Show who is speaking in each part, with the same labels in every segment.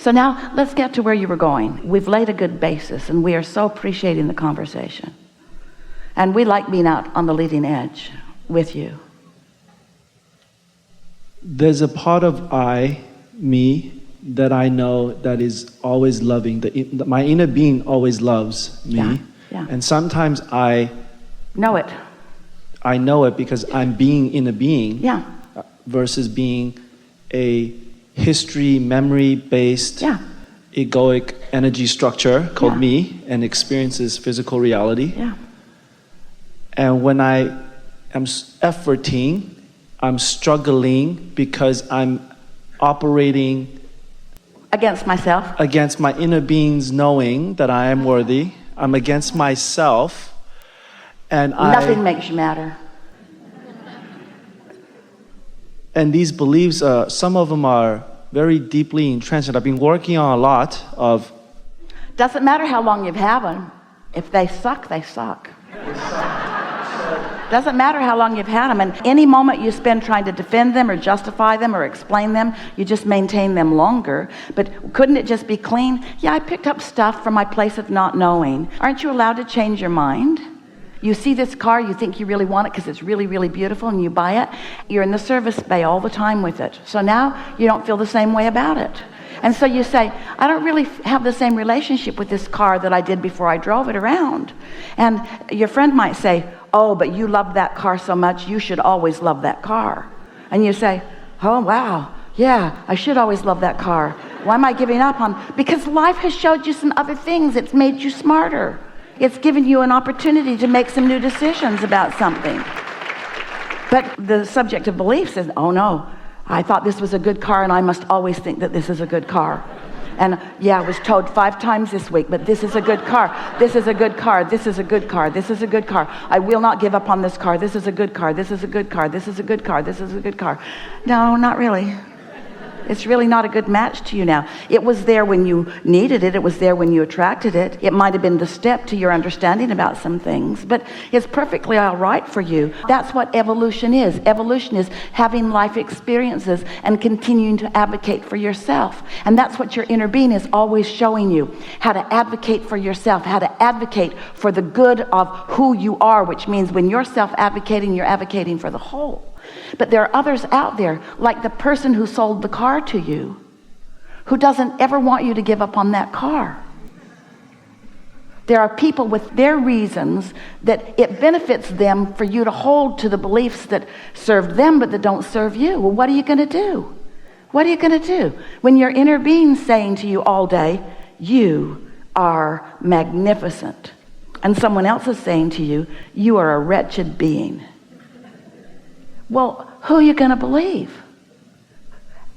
Speaker 1: So now let's get to where you were going. We've laid a good basis, and we are so appreciating the conversation. And we like being out on the leading edge with you.
Speaker 2: There's a part of me, that I know that is always loving. My inner being always loves me.
Speaker 1: Yeah.
Speaker 2: And sometimes I
Speaker 1: know it.
Speaker 2: I know it because I'm being in a being.
Speaker 1: Yeah.
Speaker 2: Versus being a history, memory-based, egoic energy structure called me, and experiences physical reality.
Speaker 1: Yeah.
Speaker 2: And when I am efforting, I'm struggling because I'm operating
Speaker 1: against myself,
Speaker 2: against my inner being's knowing that I am worthy. I'm against myself, and
Speaker 1: nothing makes you matter.
Speaker 2: And these beliefs, some of them are very deeply entrenched. I've been working on a lot of.
Speaker 1: Doesn't matter how long you've had them. If they suck, they suck. Doesn't matter how long you've had them. And any moment you spend trying to defend them or justify them or explain them, you just maintain them longer. But couldn't it just be clean? Yeah, I picked up stuff from my place of not knowing. Aren't you allowed to change your mind? You see this car, you think you really want it because it's really, really beautiful, and you buy it. You're in the service bay all the time with it. So now you don't feel the same way about it. And so you say, I don't really have the same relationship with this car that I did before I drove it around. And your friend might say, oh, but you love that car so much, you should always love that car. And you say, oh, wow, yeah, I should always love that car. Why am I giving up on? Because life has showed you some other things. It's made you smarter. It's given you an opportunity to make some new decisions about something. But the subject of belief says, oh no, I thought this was a good car and I must always think that this is a good car. And yeah, I was towed 5 times this week, but this is a good car. This is a good car. This is a good car. This is a good car. I will not give up on this car. This is a good car. This is a good car. This is a good car. This is a good car. No, not really. It's really not a good match to you now. It was there when you needed it. It was there when you attracted it. It might have been the step to your understanding about some things, but it's perfectly all right for you. That's what evolution is. Evolution is having life experiences and continuing to advocate for yourself. And that's what your inner being is always showing you, how to advocate for yourself, how to advocate for the good of who you are, which means when you're self-advocating, you're advocating for the whole. But there are others out there, like the person who sold the car to you, who doesn't ever want you to give up on that car. There are people with their reasons that it benefits them for you to hold to the beliefs that serve them but that don't serve you. Well, what are you going to do? What are you going to do when your inner being's saying to you all day, you are magnificent, and someone else is saying to you, you are a wretched being? Well, who are you going to believe?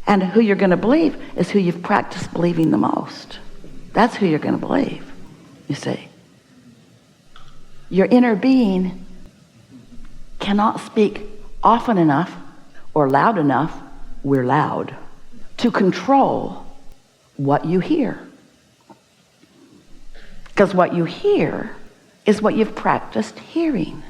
Speaker 1: And who you're going to believe is who you've practiced believing the most. That's who you're going to believe, you see. Your inner being cannot speak often enough or loud enough, we're loud, to control what you hear. Because what you hear is what you've practiced hearing.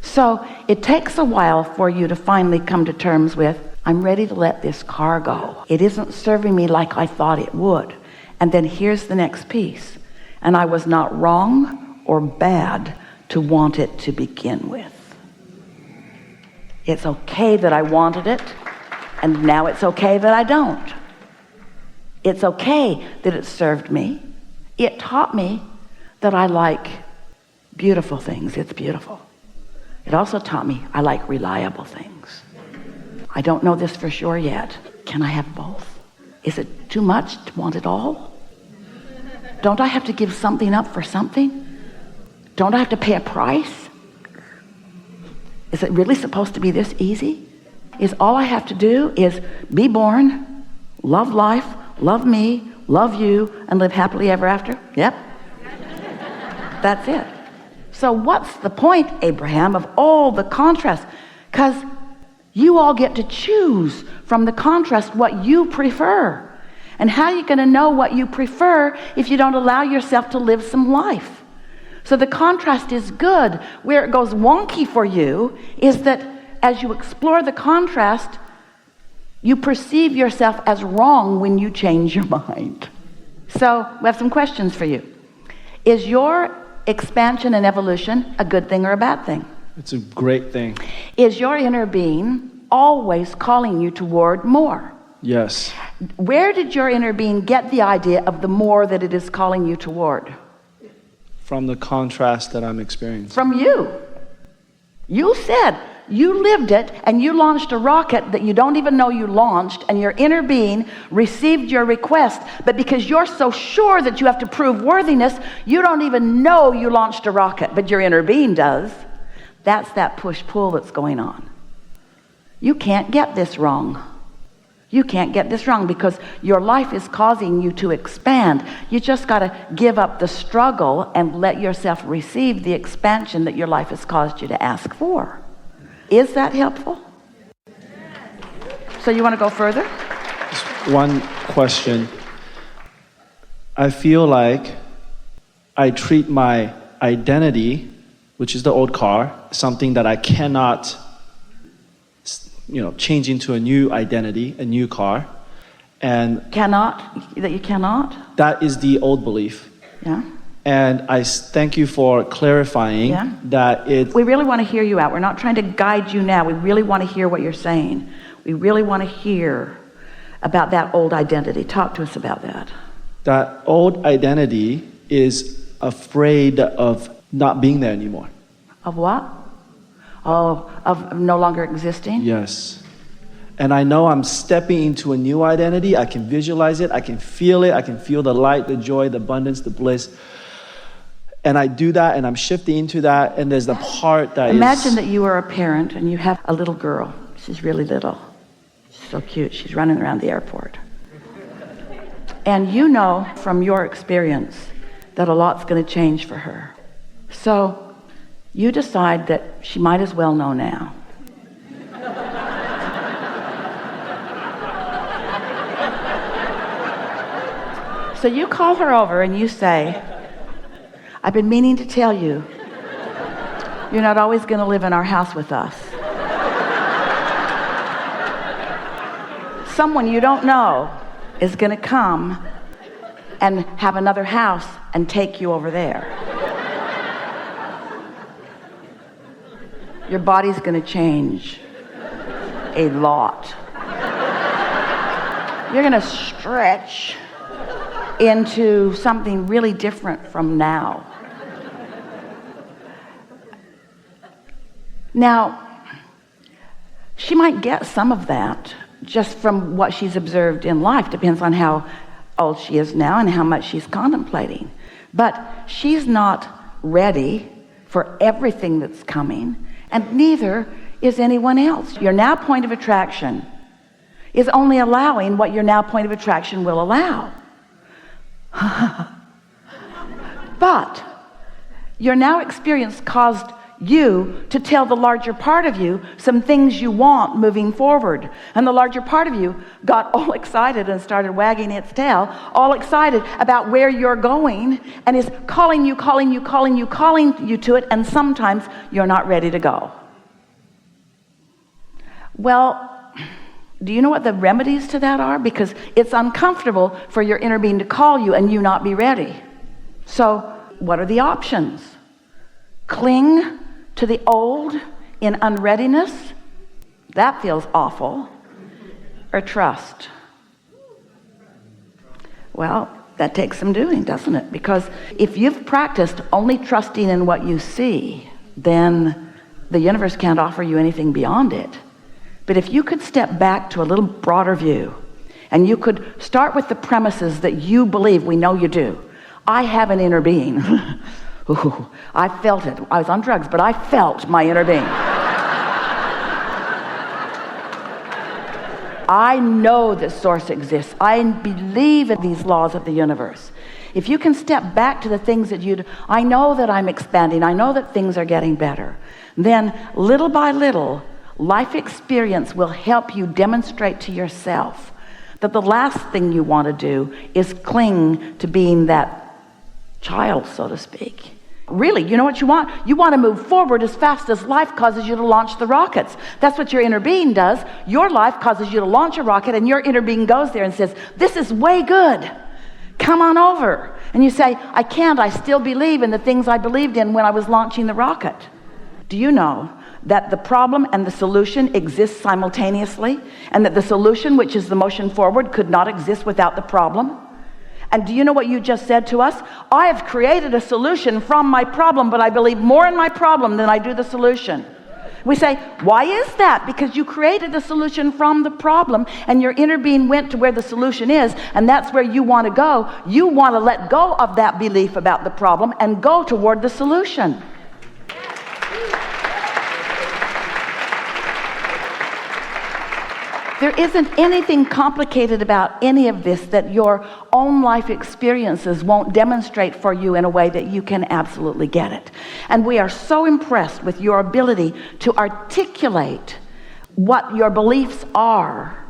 Speaker 1: So it takes a while for you to finally come to terms with, I'm ready to let this car go. It isn't serving me like I thought it would. And then here's the next piece. And I was not wrong or bad to want it to begin with. It's okay that I wanted it, and now it's okay that I don't. It's okay that it served me. It taught me that I like beautiful things. It's beautiful. It also taught me I like reliable things. I don't know this for sure yet. Can I have both? Is it too much to want it all? Don't I have to give something up for something? Don't I have to pay a price? Is it really supposed to be this easy? Is all I have to do is be born, love life, love me, love you, and live happily ever after? Yep. That's it. So what's the point, Abraham, of all the contrast? Because you all get to choose from the contrast what you prefer. And how are you going to know what you prefer if you don't allow yourself to live some life? So the contrast is good. Where it goes wonky for you is that as you explore the contrast, You perceive yourself as wrong when you change your mind. So we have some questions for you. Is your expansion and evolution a good thing or a bad thing?
Speaker 2: It's a great thing.
Speaker 1: Is your inner being always calling you toward more?
Speaker 2: Yes.
Speaker 1: Where did your inner being get the idea of the more that it is calling you toward?
Speaker 2: From the contrast that I'm experiencing.
Speaker 1: From you. You said you lived it, and you launched a rocket that you don't even know you launched, and your inner being received your request, but because you're so sure that you have to prove worthiness, you don't even know you launched a rocket, but your inner being does. That's that push-pull that's going on. You can't get this wrong. You can't get this wrong because your life is causing you to expand. You just got to give up the struggle and let yourself receive the expansion that your life has caused you to ask for. Is that helpful? So you want to go further?
Speaker 2: Just one question. I feel like I treat my identity, which is the old car, something that I cannot change into a new identity, a new car. And
Speaker 1: That you cannot?
Speaker 2: that is the old belief.
Speaker 1: Yeah.
Speaker 2: And I thank you for clarifying that
Speaker 1: We really want to hear you out. We're not trying to guide you now. We really want to hear what you're saying. We really want to hear about that old identity. Talk to us about that.
Speaker 2: that old identity is afraid of not being there anymore.
Speaker 1: Of what? Oh, of no longer existing?
Speaker 2: Yes. And I know I'm stepping into a new identity. I can visualize it. I can feel it. I can feel the light, the joy, the abundance, the bliss. And I do that, and I'm shifting into that, and there's the part that
Speaker 1: Imagine that you are a parent, and you have a little girl. She's really little. She's so cute. She's running around the airport. And you know from your experience that a lot's going to change for her. So you decide that she might as well know now. So you call her over and you say, I've been meaning to tell you, you're not always going to live in our house with us. Someone you don't know is going to come and have another house and take you over there. Your body's going to change a lot. You're going to stretch into something really different from now. Now, she might get some of that just from what she's observed in life. Depends on how old she is now and how much she's contemplating. But she's not ready for everything that's coming, and neither is anyone else. Your now point of attraction is only allowing what your now point of attraction will allow. But your now experience caused you to tell the larger part of you some things you want moving forward. And the larger part of you got all excited and started wagging its tail, all excited about where you're going, and is calling you to it, and sometimes you're not ready to go. Well, do you know what the remedies to that are? Because it's uncomfortable for your inner being to call you and you not be ready. So what are the options? Cling to the old in unreadiness? That feels awful. Or trust? Well, that takes some doing, doesn't it? Because if you've practiced only trusting in what you see, then the universe can't offer you anything beyond it. But if you could step back to a little broader view, and you could start with the premises that you believe, we know you do. I have an inner being. Ooh, I felt it. I was on drugs, but I felt my inner being. I know that source exists. I believe in these laws of the universe. If you can step back to the things that I know that I'm expanding, I know that things are getting better, then little by little, life experience will help you demonstrate to yourself that the last thing you want to do is cling to being that child, so to speak. Really, you know what you want? You want to move forward as fast as life causes you to launch the rockets. That's what your inner being does. Your life causes you to launch a rocket, and your inner being goes there and says, this is way good. Come on over. And you say, I can't. I still believe in the things I believed in when I was launching the rocket. Do you know that the problem and the solution exist simultaneously, and that the solution, which is the motion forward, could not exist without the problem? And do you know what you just said to us? I have created a solution from my problem, but I believe more in my problem than I do the solution. We say, why is that? Because you created a solution from the problem, and your inner being went to where the solution is, and that's where you want to go. You want to let go of that belief about the problem and go toward the solution. There isn't anything complicated about any of this that your own life experiences won't demonstrate for you in a way that you can absolutely get it. And we are so impressed with your ability to articulate what your beliefs are.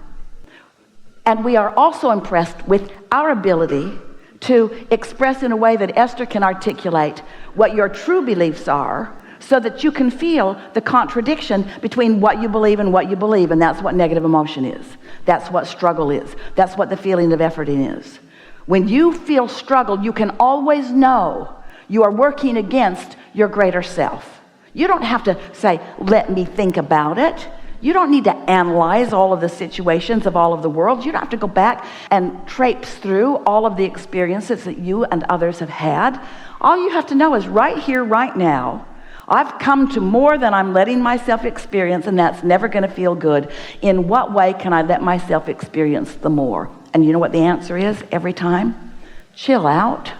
Speaker 1: And we are also impressed with our ability to express in a way that Esther can articulate what your true beliefs are, so that you can feel the contradiction between what you believe and what you believe. And that's what negative emotion is. That's what struggle is. That's what the feeling of efforting is. When you feel struggle, you can always know you are working against your greater self. You don't have to say, let me think about it. You don't need to analyze all of the situations of all of the world. You don't have to go back and traipse through all of the experiences that you and others have had. All you have to know is right here, right now, I've come to more than I'm letting myself experience, and that's never going to feel good. In what way can I let myself experience the more? And you know what the answer is every time? Chill out.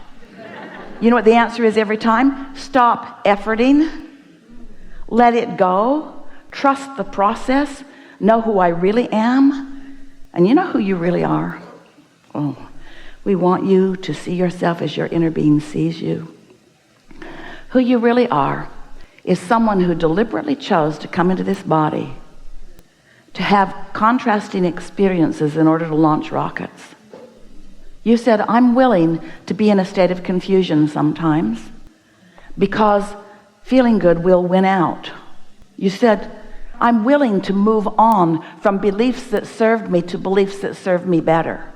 Speaker 1: You know what the answer is every time? Stop efforting. Let it go. Trust the process. Know who I really am. And you know who you really are? Oh, we want you to see yourself as your inner being sees you. Who you really are is someone who deliberately chose to come into this body to have contrasting experiences in order to launch rockets. You said, I'm willing to be in a state of confusion sometimes because feeling good will win out. You said, I'm willing to move on from beliefs that served me to beliefs that serve me better.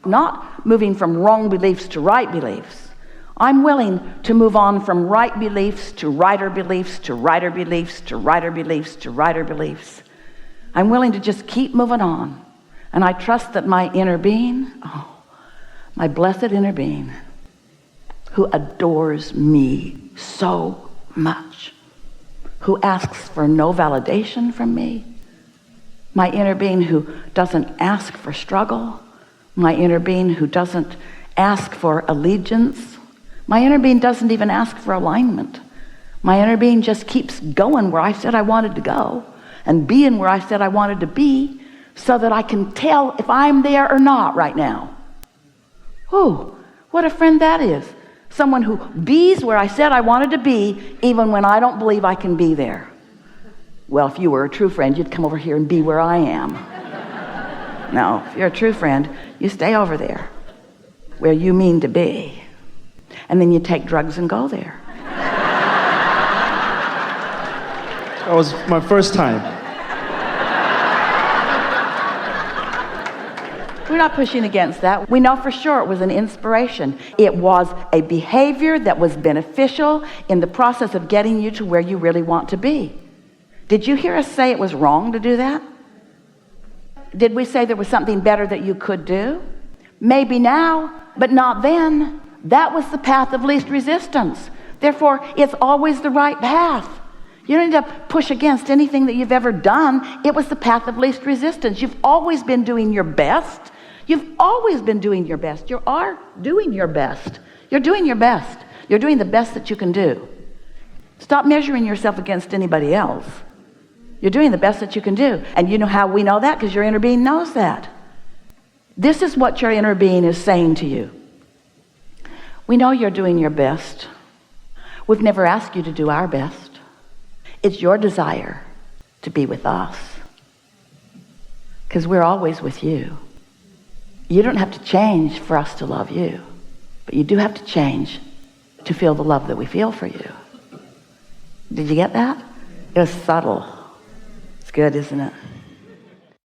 Speaker 1: Not moving from wrong beliefs to right beliefs. I'm willing to move on from right beliefs to righter beliefs to righter beliefs to righter beliefs to righter beliefs. I'm willing to just keep moving on. And I trust that my inner being, my blessed inner being, who adores me so much, who asks for no validation from me, my inner being who doesn't ask for struggle, my inner being who doesn't ask for allegiance, my inner being doesn't even ask for alignment. My inner being just keeps going where I said I wanted to go and being where I said I wanted to be so that I can tell if I'm there or not right now. Oh, what a friend that is. Someone who bees where I said I wanted to be even when I don't believe I can be there. Well, if you were a true friend, you'd come over here and be where I am. No, if you're a true friend, you stay over there where you mean to be. And then you take drugs and go there.
Speaker 2: That was my first time.
Speaker 1: We're not pushing against that. We know for sure it was an inspiration. It was a behavior that was beneficial in the process of getting you to where you really want to be. Did you hear us say it was wrong to do that? Did we say there was something better that you could do? Maybe now, but not then. That was the path of least resistance. Therefore, it's always the right path. You don't need to push against anything that you've ever done. It was the path of least resistance. You've always been doing your best. You've always been doing your best. You are doing your best. You're doing your best. You're doing the best that you can do. Stop measuring yourself against anybody else. You're doing the best that you can do. And you know how we know that? Because your inner being knows that. This is what your inner being is saying to you. We know you're doing your best. We've never asked you to do our best. It's your desire to be with us. Because we're always with you. You don't have to change for us to love you. But you do have to change to feel the love that we feel for you. Did you get that? It was subtle. It's good, isn't it?